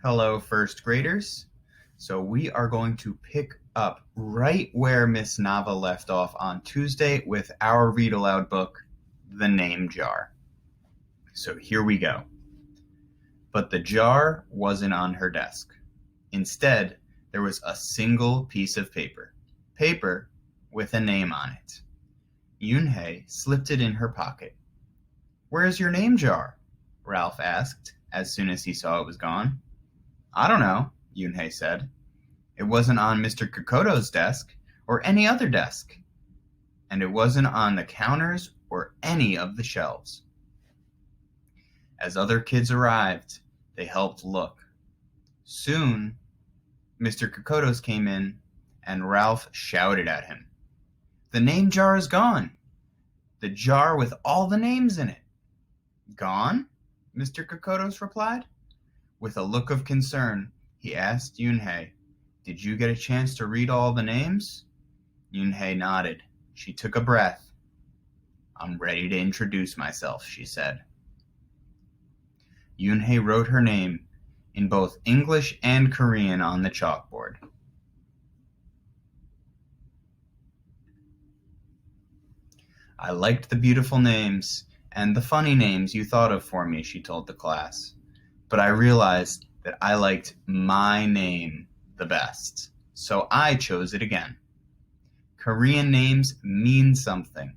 Hello, first graders. So we are going to pick up right where Miss Nava left off on Tuesday with our read aloud book, The Name Jar. So here we go. But the jar wasn't on her desk. Instead, there was a single piece of paper with a name on it. Yoonhae slipped it in her pocket. "Where's your name jar?" Ralph asked as soon as he saw it was gone. "I don't know," Yoonhae said. "It wasn't on Mr. Kokoto's desk or any other desk, and it wasn't on the counters or any of the shelves." As other kids arrived, they helped look. Soon, Mr. Kokoto's came in, and Ralph shouted at him, "The name jar is gone! The jar with all the names in it." "Gone?" Mr. Kokotos replied. With a look of concern, he asked Yoonhae, "Did you get a chance to read all the names?" Yoonhae nodded. She took a breath. "I'm ready to introduce myself," she said. Yoonhae wrote her name in both English and Korean on the chalkboard. "I liked the beautiful names and the funny names you thought of for me," she told the class. "But I realized that I liked my name the best, so I chose it again. Korean names mean something.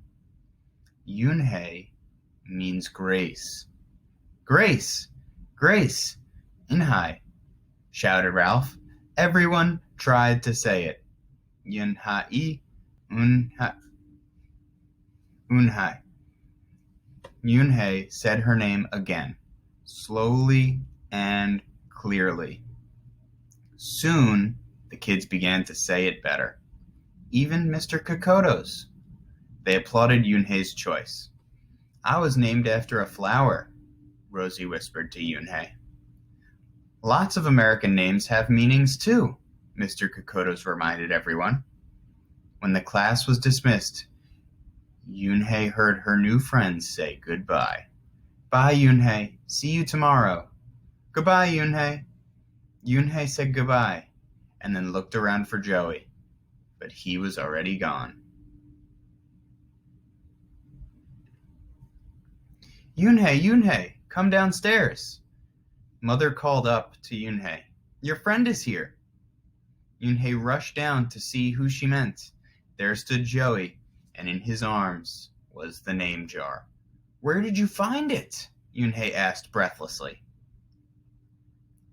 Yoonhae means grace." "Grace! Grace! Inhai!" shouted Ralph. Everyone tried to say it. Yoonhae, Unhai. Yoonhae said her name again, slowly and clearly. Soon, the kids began to say it better. Even Mr. Kokotos. They applauded Yoonhae's choice. "I was named after a flower," Rosie whispered to Yoonhae. "Lots of American names have meanings too," Mr. Kokotos reminded everyone. When the class was dismissed, Yoonhae heard her new friends say goodbye. "Bye, Yoonhae. See you tomorrow." "Goodbye, Yoonhae." Yoonhae said goodbye and then looked around for Joey, but he was already gone. "Yoonhae, Yoonhae, come downstairs." Mother called up to Yoonhae. "Your friend is here." Yoonhae rushed down to see who she meant. There stood Joey, and in his arms was the name jar. "Where did you find it?" Yoonhae asked breathlessly.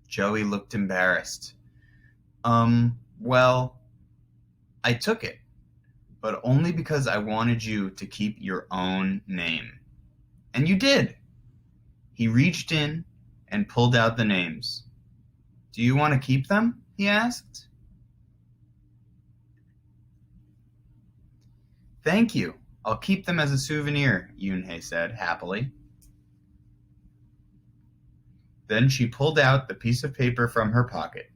Joey looked embarrassed. Well, I took it, but only because I wanted you to keep your own name. And you did." He reached in and pulled out the names. "Do you want to keep them?" he asked. "Thank you. I'll keep them as a souvenir," Yoonhae said happily. Then she pulled out the piece of paper from her pocket.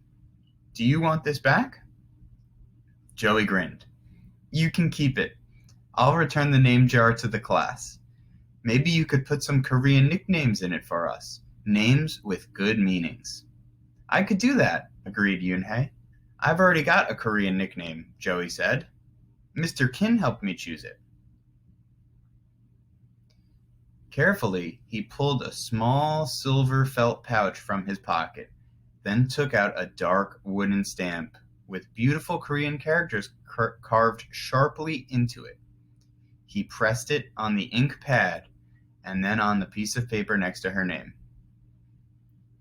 "Do you want this back?" Joey grinned. "You can keep it. I'll return the name jar to the class. Maybe you could put some Korean nicknames in it for us. Names with good meanings." "I could do that," agreed Yoonhae. "I've already got a Korean nickname," Joey said. "Mr. Kim helped me choose it." Carefully, he pulled a small silver felt pouch from his pocket, then took out a dark wooden stamp with beautiful Korean characters carved sharply into it. He pressed it on the ink pad and then on the piece of paper next to her name.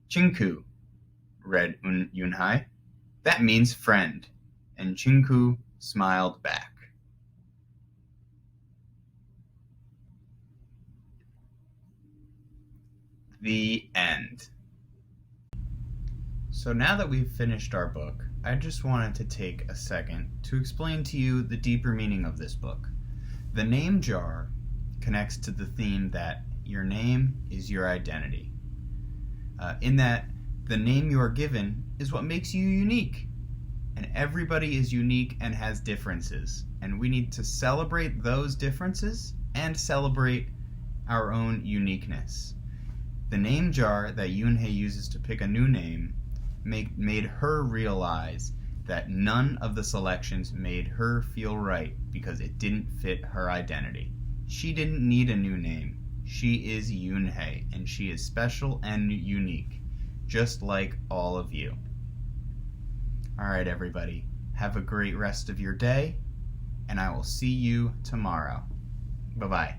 "Chinku," read Yoonhae. "That means friend," and Chinku smiled back. The end. So now that we've finished our book, I just wanted to take a second to explain to you the deeper meaning of this book. The name jar connects to the theme that your name is your identity. In that the name you are given is what makes you unique. And everybody is unique and has differences. And we need to celebrate those differences and celebrate our own uniqueness. The name jar that Yoonhae uses to pick a new name made her realize that none of the selections made her feel right because it didn't fit her identity. She didn't need a new name. She is Yoonhae, and she is special and unique, just like all of you. Alright, everybody. Have a great rest of your day, and I will see you tomorrow. Bye-bye.